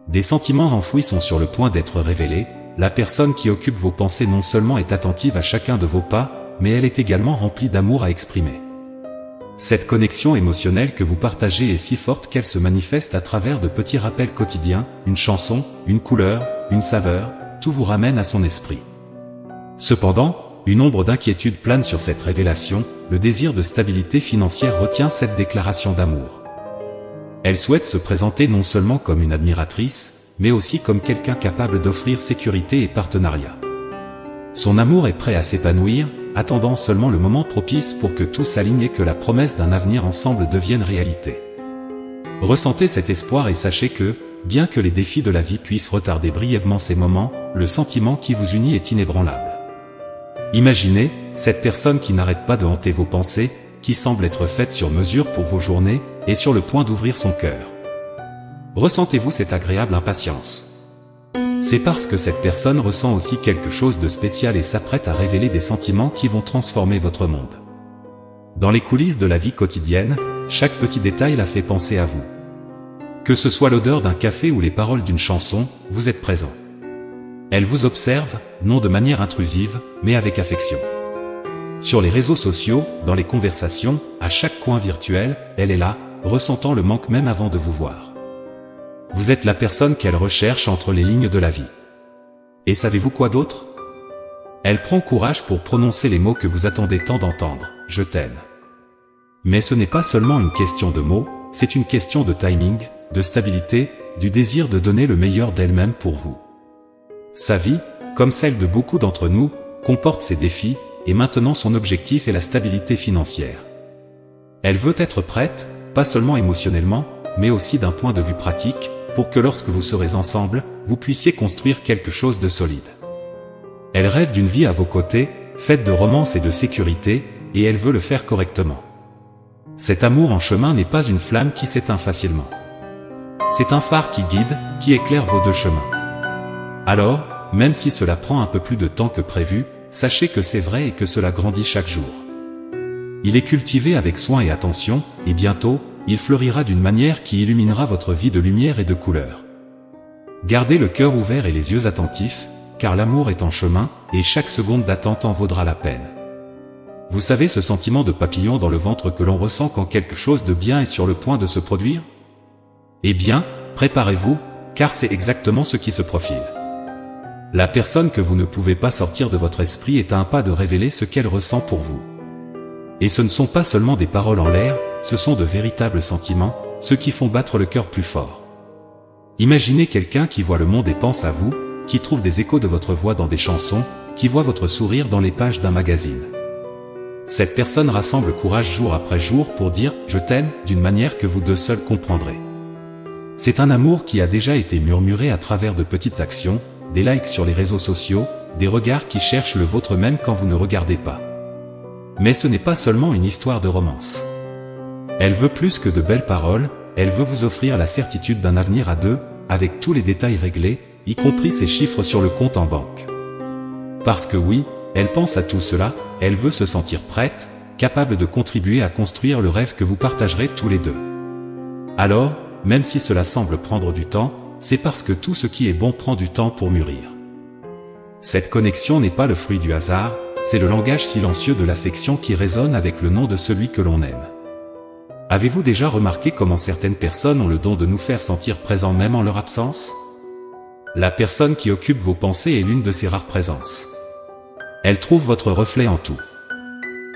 Des sentiments enfouis sont sur le point d'être révélés. La personne qui occupe vos pensées non seulement est attentive à chacun de vos pas, mais elle est également remplie d'amour à exprimer. Cette connexion émotionnelle que vous partagez est si forte qu'elle se manifeste à travers de petits rappels quotidiens, une chanson, une couleur, une saveur, tout vous ramène à son esprit. Cependant, une ombre d'inquiétude plane sur cette révélation, le désir de stabilité financière retient cette déclaration d'amour. Elle souhaite se présenter non seulement comme une admiratrice, mais aussi comme quelqu'un capable d'offrir sécurité et partenariat. Son amour est prêt à s'épanouir, attendant seulement le moment propice pour que tout s'aligne et que la promesse d'un avenir ensemble devienne réalité. Ressentez cet espoir et sachez que, bien que les défis de la vie puissent retarder brièvement ces moments, le sentiment qui vous unit est inébranlable. Imaginez, cette personne qui n'arrête pas de hanter vos pensées, qui semble être faite sur mesure pour vos journées, est sur le point d'ouvrir son cœur. Ressentez-vous cette agréable impatience? C'est parce que cette personne ressent aussi quelque chose de spécial et s'apprête à révéler des sentiments qui vont transformer votre monde. Dans les coulisses de la vie quotidienne, chaque petit détail la fait penser à vous. Que ce soit l'odeur d'un café ou les paroles d'une chanson, vous êtes présent. Elle vous observe, non de manière intrusive, mais avec affection. Sur les réseaux sociaux, dans les conversations, à chaque coin virtuel, elle est là, ressentant le manque même avant de vous voir. Vous êtes la personne qu'elle recherche entre les lignes de la vie. Et savez-vous quoi d'autre? Elle prend courage pour prononcer les mots que vous attendez tant d'entendre, « je t'aime ». Mais ce n'est pas seulement une question de mots, c'est une question de timing, de stabilité, du désir de donner le meilleur d'elle-même pour vous. Sa vie, comme celle de beaucoup d'entre nous, comporte ses défis, et maintenant son objectif est la stabilité financière. Elle veut être prête, pas seulement émotionnellement, mais aussi d'un point de vue pratique, pour que lorsque vous serez ensemble, vous puissiez construire quelque chose de solide. Elle rêve d'une vie à vos côtés, faite de romance et de sécurité, et elle veut le faire correctement. Cet amour en chemin n'est pas une flamme qui s'éteint facilement. C'est un phare qui guide, qui éclaire vos deux chemins. Alors, même si cela prend un peu plus de temps que prévu, sachez que c'est vrai et que cela grandit chaque jour. Il est cultivé avec soin et attention, et bientôt, il fleurira d'une manière qui illuminera votre vie de lumière et de couleur. Gardez le cœur ouvert et les yeux attentifs, car l'amour est en chemin, et chaque seconde d'attente en vaudra la peine. Vous savez ce sentiment de papillon dans le ventre que l'on ressent quand quelque chose de bien est sur le point de se produire? Eh bien, préparez-vous, car c'est exactement ce qui se profile. La personne que vous ne pouvez pas sortir de votre esprit est à un pas de révéler ce qu'elle ressent pour vous. Et ce ne sont pas seulement des paroles en l'air, ce sont de véritables sentiments, ceux qui font battre le cœur plus fort. Imaginez quelqu'un qui voit le monde et pense à vous, qui trouve des échos de votre voix dans des chansons, qui voit votre sourire dans les pages d'un magazine. Cette personne rassemble courage jour après jour pour dire « je t'aime » d'une manière que vous deux seuls comprendrez. C'est un amour qui a déjà été murmuré à travers de petites actions, des likes sur les réseaux sociaux, des regards qui cherchent le vôtre même quand vous ne regardez pas. Mais ce n'est pas seulement une histoire de romance. Elle veut plus que de belles paroles, elle veut vous offrir la certitude d'un avenir à deux, avec tous les détails réglés, y compris ses chiffres sur le compte en banque. Parce que oui, elle pense à tout cela, elle veut se sentir prête, capable de contribuer à construire le rêve que vous partagerez tous les deux. Alors, même si cela semble prendre du temps, c'est parce que tout ce qui est bon prend du temps pour mûrir. Cette connexion n'est pas le fruit du hasard, c'est le langage silencieux de l'affection qui résonne avec le nom de celui que l'on aime. Avez-vous déjà remarqué comment certaines personnes ont le don de nous faire sentir présents même en leur absence? La personne qui occupe vos pensées est l'une de ces rares présences. Elle trouve votre reflet en tout.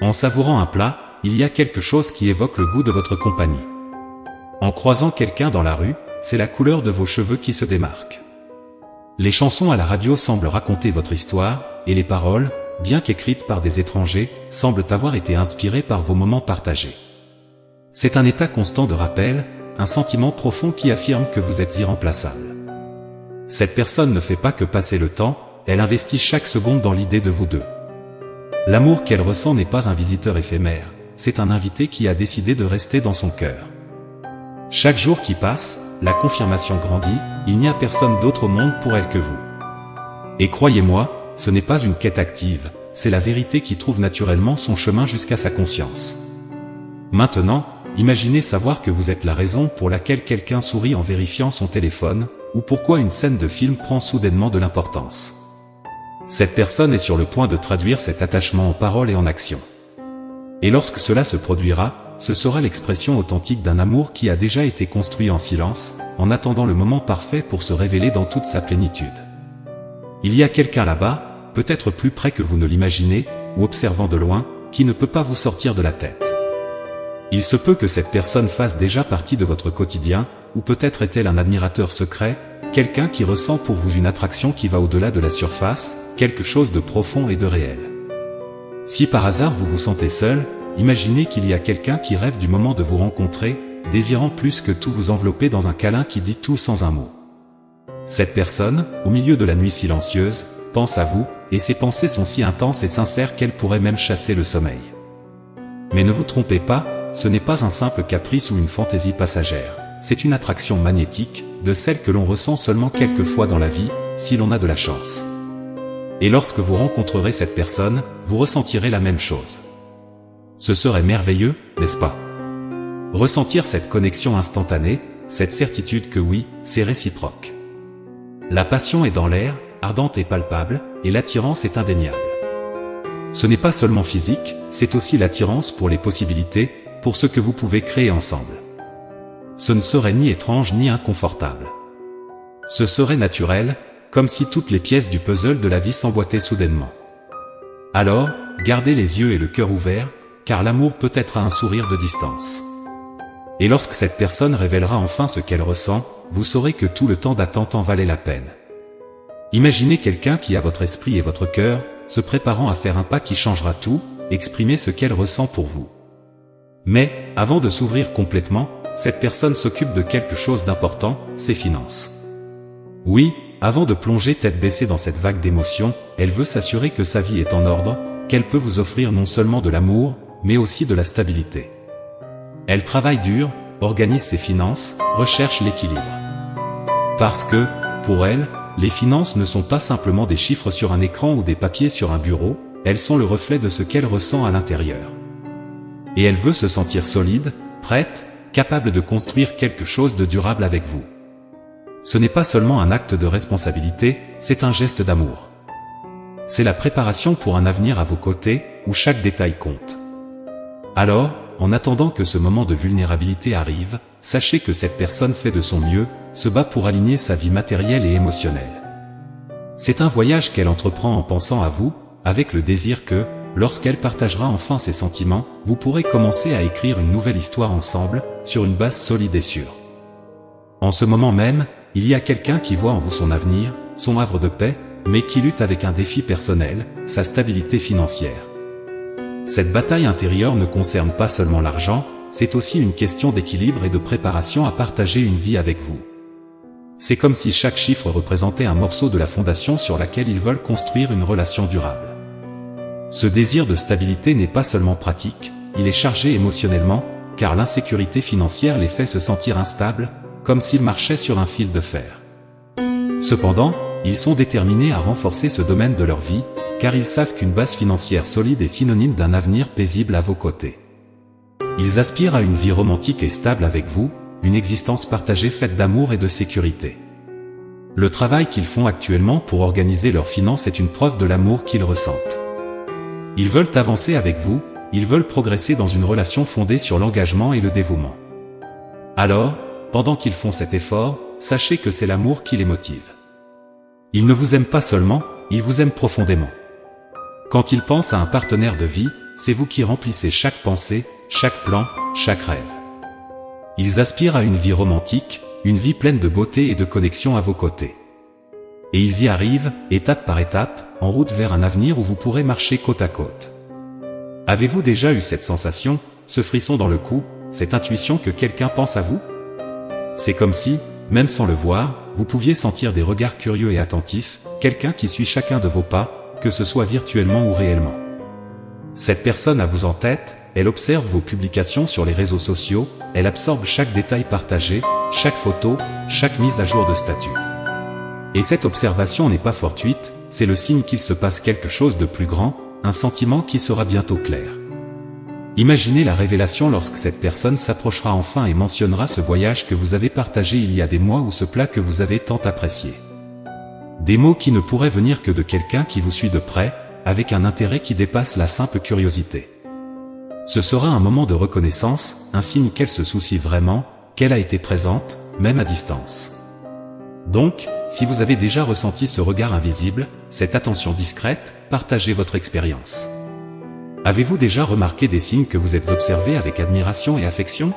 En savourant un plat, il y a quelque chose qui évoque le goût de votre compagnie. En croisant quelqu'un dans la rue, c'est la couleur de vos cheveux qui se démarque. Les chansons à la radio semblent raconter votre histoire, et les paroles, bien qu'écrites par des étrangers, semblent avoir été inspirées par vos moments partagés. C'est un état constant de rappel, un sentiment profond qui affirme que vous êtes irremplaçable. Cette personne ne fait pas que passer le temps, elle investit chaque seconde dans l'idée de vous deux. L'amour qu'elle ressent n'est pas un visiteur éphémère, c'est un invité qui a décidé de rester dans son cœur. Chaque jour qui passe, la confirmation grandit, il n'y a personne d'autre au monde pour elle que vous. Et croyez-moi, ce n'est pas une quête active, c'est la vérité qui trouve naturellement son chemin jusqu'à sa conscience. Maintenant, imaginez savoir que vous êtes la raison pour laquelle quelqu'un sourit en vérifiant son téléphone, ou pourquoi une scène de film prend soudainement de l'importance. Cette personne est sur le point de traduire cet attachement en paroles et en actions. Et lorsque cela se produira, ce sera l'expression authentique d'un amour qui a déjà été construit en silence, en attendant le moment parfait pour se révéler dans toute sa plénitude. Il y a quelqu'un là-bas, peut-être plus près que vous ne l'imaginez, ou observant de loin, qui ne peut pas vous sortir de la tête. Il se peut que cette personne fasse déjà partie de votre quotidien, ou peut-être est-elle un admirateur secret, quelqu'un qui ressent pour vous une attraction qui va au-delà de la surface, quelque chose de profond et de réel. Si par hasard vous vous sentez seul, imaginez qu'il y a quelqu'un qui rêve du moment de vous rencontrer, désirant plus que tout vous envelopper dans un câlin qui dit tout sans un mot. Cette personne, au milieu de la nuit silencieuse, pense à vous, et ses pensées sont si intenses et sincères qu'elles pourraient même chasser le sommeil. Mais ne vous trompez pas, ce n'est pas un simple caprice ou une fantaisie passagère, c'est une attraction magnétique, de celle que l'on ressent seulement quelques fois dans la vie, si l'on a de la chance. Et lorsque vous rencontrerez cette personne, vous ressentirez la même chose. Ce serait merveilleux, n'est-ce pas? Ressentir cette connexion instantanée, cette certitude que oui, c'est réciproque. La passion est dans l'air, ardente et palpable, et l'attirance est indéniable. Ce n'est pas seulement physique, c'est aussi l'attirance pour les possibilités, pour ce que vous pouvez créer ensemble. Ce ne serait ni étrange ni inconfortable. Ce serait naturel, comme si toutes les pièces du puzzle de la vie s'emboîtaient soudainement. Alors, gardez les yeux et le cœur ouverts, car l'amour peut être à un sourire de distance. Et lorsque cette personne révélera enfin ce qu'elle ressent, vous saurez que tout le temps d'attente en valait la peine. Imaginez quelqu'un qui a votre esprit et votre cœur, se préparant à faire un pas qui changera tout, exprimer ce qu'elle ressent pour vous. Mais, avant de s'ouvrir complètement, cette personne s'occupe de quelque chose d'important, ses finances. Oui, avant de plonger tête baissée dans cette vague d'émotions, elle veut s'assurer que sa vie est en ordre, qu'elle peut vous offrir non seulement de l'amour, mais aussi de la stabilité. Elle travaille dur, organise ses finances, recherche l'équilibre. Parce que, pour elle, les finances ne sont pas simplement des chiffres sur un écran ou des papiers sur un bureau, elles sont le reflet de ce qu'elle ressent à l'intérieur. Et elle veut se sentir solide, prête, capable de construire quelque chose de durable avec vous. Ce n'est pas seulement un acte de responsabilité, c'est un geste d'amour. C'est la préparation pour un avenir à vos côtés, où chaque détail compte. Alors, en attendant que ce moment de vulnérabilité arrive, sachez que cette personne fait de son mieux, se bat pour aligner sa vie matérielle et émotionnelle. C'est un voyage qu'elle entreprend en pensant à vous, avec le désir que, lorsqu'elle partagera enfin ses sentiments, vous pourrez commencer à écrire une nouvelle histoire ensemble, sur une base solide et sûre. En ce moment même, il y a quelqu'un qui voit en vous son avenir, son havre de paix, mais qui lutte avec un défi personnel, sa stabilité financière. Cette bataille intérieure ne concerne pas seulement l'argent, c'est aussi une question d'équilibre et de préparation à partager une vie avec vous. C'est comme si chaque chiffre représentait un morceau de la fondation sur laquelle ils veulent construire une relation durable. Ce désir de stabilité n'est pas seulement pratique, il est chargé émotionnellement, car l'insécurité financière les fait se sentir instables, comme s'ils marchaient sur un fil de fer. Cependant, ils sont déterminés à renforcer ce domaine de leur vie, car ils savent qu'une base financière solide est synonyme d'un avenir paisible à vos côtés. Ils aspirent à une vie romantique et stable avec vous, une existence partagée faite d'amour et de sécurité. Le travail qu'ils font actuellement pour organiser leurs finances est une preuve de l'amour qu'ils ressentent. Ils veulent avancer avec vous, ils veulent progresser dans une relation fondée sur l'engagement et le dévouement. Alors, pendant qu'ils font cet effort, sachez que c'est l'amour qui les motive. Ils ne vous aiment pas seulement, ils vous aiment profondément. Quand ils pensent à un partenaire de vie, c'est vous qui remplissez chaque pensée, chaque plan, chaque rêve. Ils aspirent à une vie romantique, une vie pleine de beauté et de connexion à vos côtés. Et ils y arrivent, étape par étape, en route vers un avenir où vous pourrez marcher côte à côte. Avez-vous déjà eu cette sensation, ce frisson dans le cou, cette intuition que quelqu'un pense à vous? C'est comme si, même sans le voir, vous pouviez sentir des regards curieux et attentifs, quelqu'un qui suit chacun de vos pas, que ce soit virtuellement ou réellement. Cette personne a vous en tête, elle observe vos publications sur les réseaux sociaux, elle absorbe chaque détail partagé, chaque photo, chaque mise à jour de statut. Et cette observation n'est pas fortuite, c'est le signe qu'il se passe quelque chose de plus grand, un sentiment qui sera bientôt clair. Imaginez la révélation lorsque cette personne s'approchera enfin et mentionnera ce voyage que vous avez partagé il y a des mois ou ce plat que vous avez tant apprécié. Des mots qui ne pourraient venir que de quelqu'un qui vous suit de près, avec un intérêt qui dépasse la simple curiosité. Ce sera un moment de reconnaissance, un signe qu'elle se soucie vraiment, qu'elle a été présente, même à distance. Donc, si vous avez déjà ressenti ce regard invisible, cette attention discrète, partagez votre expérience. Avez-vous déjà remarqué des signes que vous êtes observés avec admiration et affection?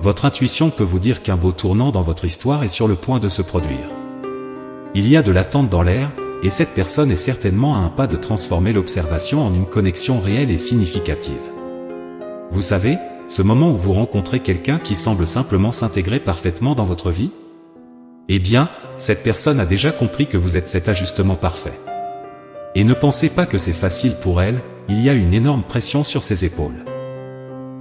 Votre intuition peut vous dire qu'un beau tournant dans votre histoire est sur le point de se produire. Il y a de l'attente dans l'air, et cette personne est certainement à un pas de transformer l'observation en une connexion réelle et significative. Vous savez, ce moment où vous rencontrez quelqu'un qui semble simplement s'intégrer parfaitement dans votre vie? Eh bien, cette personne a déjà compris que vous êtes cet ajustement parfait. Et ne pensez pas que c'est facile pour elle, il y a une énorme pression sur ses épaules.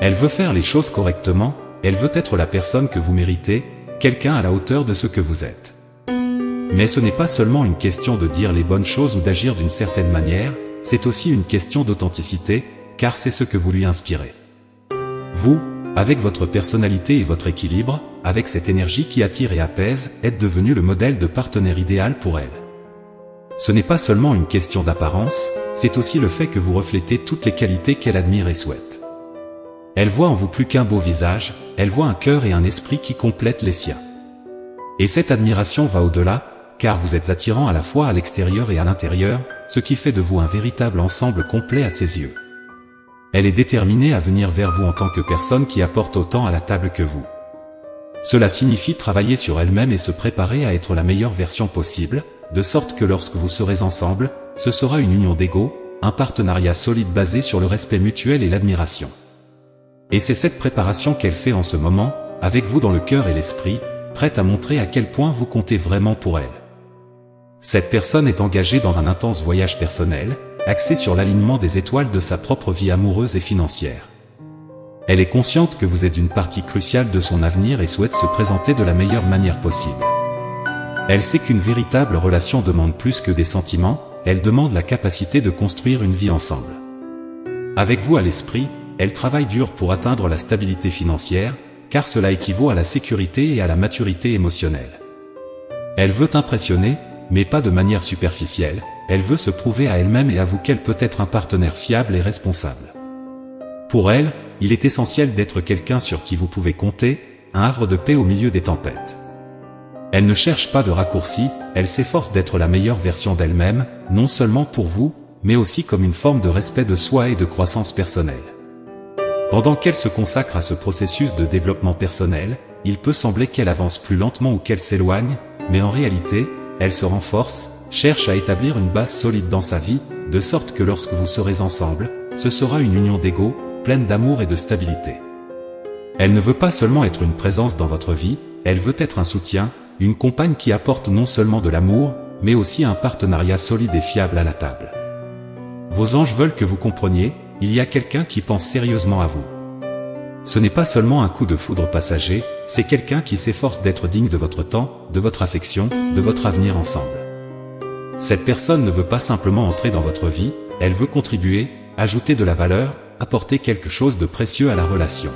Elle veut faire les choses correctement, elle veut être la personne que vous méritez, quelqu'un à la hauteur de ce que vous êtes. Mais ce n'est pas seulement une question de dire les bonnes choses ou d'agir d'une certaine manière, c'est aussi une question d'authenticité, car c'est ce que vous lui inspirez. Vous, avec votre personnalité et votre équilibre, avec cette énergie qui attire et apaise, êtes devenu le modèle de partenaire idéal pour elle. Ce n'est pas seulement une question d'apparence, c'est aussi le fait que vous reflétez toutes les qualités qu'elle admire et souhaite. Elle voit en vous plus qu'un beau visage, elle voit un cœur et un esprit qui complètent les siens. Et cette admiration va au-delà, car vous êtes attirant à la fois à l'extérieur et à l'intérieur, ce qui fait de vous un véritable ensemble complet à ses yeux. Elle est déterminée à venir vers vous en tant que personne qui apporte autant à la table que vous. Cela signifie travailler sur elle-même et se préparer à être la meilleure version possible, de sorte que lorsque vous serez ensemble, ce sera une union d'ego, un partenariat solide basé sur le respect mutuel et l'admiration. Et c'est cette préparation qu'elle fait en ce moment, avec vous dans le cœur et l'esprit, prête à montrer à quel point vous comptez vraiment pour elle. Cette personne est engagée dans un intense voyage personnel, axé sur l'alignement des étoiles de sa propre vie amoureuse et financière. Elle est consciente que vous êtes une partie cruciale de son avenir et souhaite se présenter de la meilleure manière possible. Elle sait qu'une véritable relation demande plus que des sentiments, elle demande la capacité de construire une vie ensemble. Avec vous à l'esprit, elle travaille dur pour atteindre la stabilité financière, car cela équivaut à la sécurité et à la maturité émotionnelle. Elle veut impressionner, mais pas de manière superficielle, elle veut se prouver à elle-même et à vous qu'elle peut être un partenaire fiable et responsable. Pour elle, il est essentiel d'être quelqu'un sur qui vous pouvez compter, un havre de paix au milieu des tempêtes. Elle ne cherche pas de raccourcis, elle s'efforce d'être la meilleure version d'elle-même, non seulement pour vous, mais aussi comme une forme de respect de soi et de croissance personnelle. Pendant qu'elle se consacre à ce processus de développement personnel, il peut sembler qu'elle avance plus lentement ou qu'elle s'éloigne, mais en réalité, elle se renforce, cherche à établir une base solide dans sa vie, de sorte que lorsque vous serez ensemble, ce sera une union d'ego, pleine d'amour et de stabilité. Elle ne veut pas seulement être une présence dans votre vie, elle veut être un soutien, une compagne qui apporte non seulement de l'amour, mais aussi un partenariat solide et fiable à la table. Vos anges veulent que vous compreniez, il y a quelqu'un qui pense sérieusement à vous. Ce n'est pas seulement un coup de foudre passager, c'est quelqu'un qui s'efforce d'être digne de votre temps, de votre affection, de votre avenir ensemble. Cette personne ne veut pas simplement entrer dans votre vie, elle veut contribuer, ajouter de la valeur, apporter quelque chose de précieux à la relation.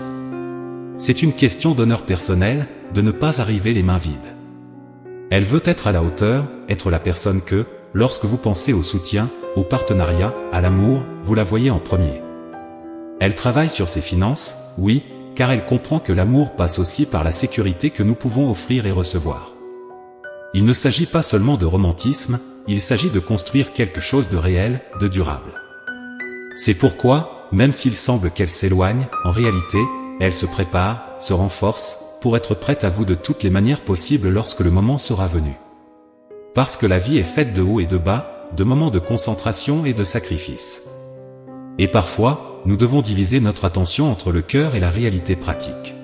C'est une question d'honneur personnel, de ne pas arriver les mains vides. Elle veut être à la hauteur, être la personne que, lorsque vous pensez au soutien, au partenariat, à l'amour, vous la voyez en premier. Elle travaille sur ses finances, oui, car elle comprend que l'amour passe aussi par la sécurité que nous pouvons offrir et recevoir. Il ne s'agit pas seulement de romantisme, il s'agit de construire quelque chose de réel, de durable. C'est pourquoi, même s'il semble qu'elle s'éloigne, en réalité, elle se prépare, se renforce, pour être prête à vous de toutes les manières possibles lorsque le moment sera venu. Parce que la vie est faite de hauts et de bas, de moments de concentration et de sacrifices. Et parfois, nous devons diviser notre attention entre le cœur et la réalité pratique.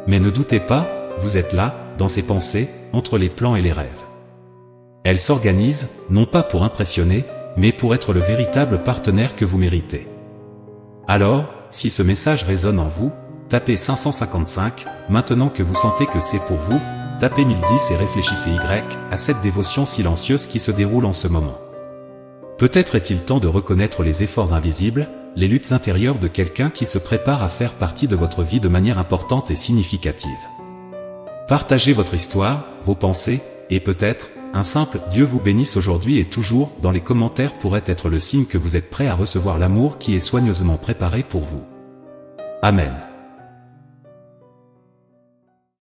Mais ne doutez pas, vous êtes là, dans ses pensées, entre les plans et les rêves. Elle s'organise, non pas pour impressionner, mais pour être le véritable partenaire que vous méritez. Alors, si ce message résonne en vous, tapez 555, maintenant que vous sentez que c'est pour vous, tapez 1010 et réfléchissez à cette dévotion silencieuse qui se déroule en ce moment. Peut-être est-il temps de reconnaître les efforts invisibles, les luttes intérieures de quelqu'un qui se prépare à faire partie de votre vie de manière importante et significative. Partagez votre histoire, vos pensées, et peut-être, un simple « Dieu vous bénisse aujourd'hui et toujours » dans les commentaires pourrait être le signe que vous êtes prêt à recevoir l'amour qui est soigneusement préparé pour vous. Amen.